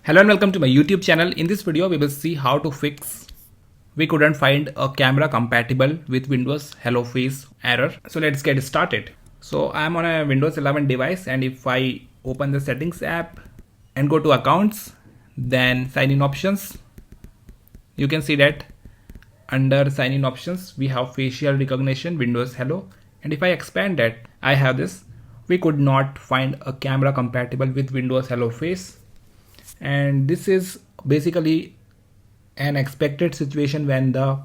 Hello and welcome to my YouTube channel. In this video, we will see how to fix we couldn't find a camera compatible with Windows Hello Face error. So let's get started. So I'm on a Windows 11 device, and if I open the settings app and go to accounts, then sign in options, you can see that under sign in options, we have facial recognition, Windows Hello. And if I expand that, I have this, we could not find a camera compatible with Windows Hello Face. And this is basically an expected situation when the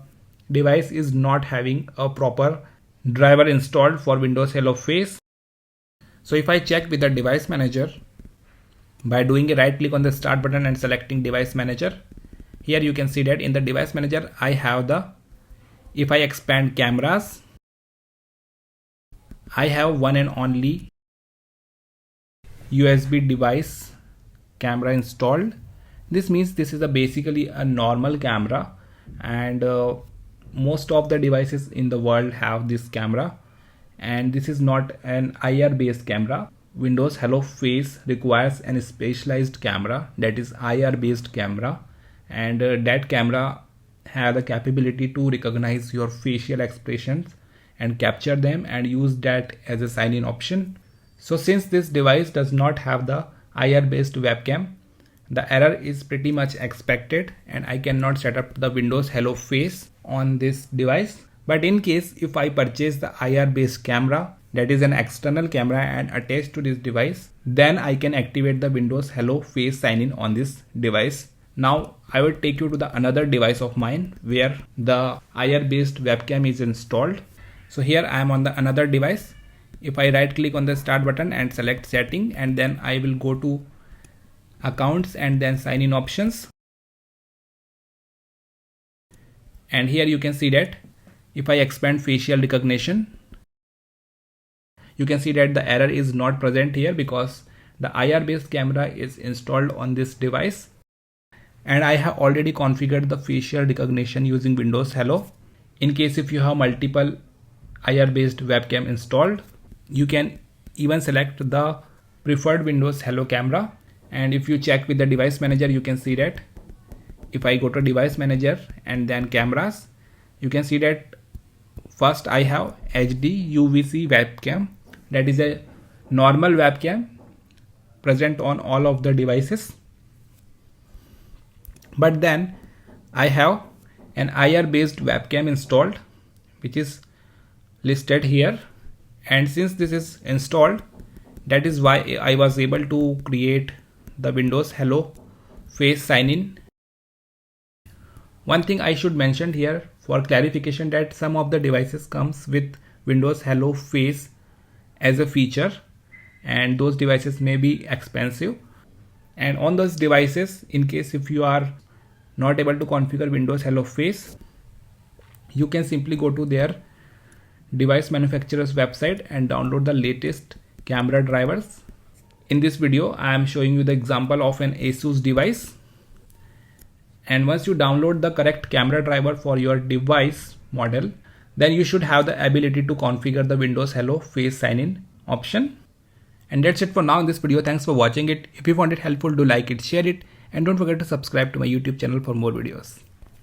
device is not having a proper driver installed for Windows Hello Face. So if I check with the device manager by doing a right click on the start button and selecting device manager, here you can see that in the device manager I have if I expand cameras, I have one and only USB device camera installed. This means this is basically a normal camera, and most of the devices in the world have this camera, and this is not an IR based camera. Windows Hello Face requires a specialized camera, that is IR based camera, and that camera has the capability to recognize your facial expressions and capture them and use that as a sign-in option. So since this device does not have the IR based webcam, the error is pretty much expected, and I cannot set up the Windows Hello Face on this device. But in case if I purchase the IR based camera, that is an external camera and attached to this device, then I can activate the Windows Hello Face sign-in on this device. Now I will take you to the another device of mine where the IR based webcam is installed. So here I am on the another device. If I right click on the start button and select setting, and then I will go to accounts and then sign in options, and here you can see that if I expand facial recognition, you can see that the error is not present here because the IR based camera is installed on this device, and I have already configured the facial recognition using Windows Hello. In case if you have multiple IR based webcam installed, you can even select the preferred Windows Hello camera. And if you check with the device manager, you can see that if I go to device manager and then cameras, you can see that first I have HD UVC webcam, that is a normal webcam present on all of the devices. But then I have an IR based webcam installed, which is listed here. And since this is installed, that is why I was able to create the Windows Hello Face sign-in. One thing I should mention here for clarification, that some of the devices comes with Windows Hello Face as a feature, and those devices may be expensive. And on those devices, in case if you are not able to configure Windows Hello Face, you can simply go to their device manufacturer's website and download the latest camera drivers. In this video, I am showing you the example of an Asus device, and once you download the correct camera driver for your device model, then you should have the ability to configure the Windows Hello Face sign-in option. And that's it for now in this video. Thanks for watching it. If you found it helpful, do like it, share it, and don't forget to subscribe to my YouTube channel for more videos.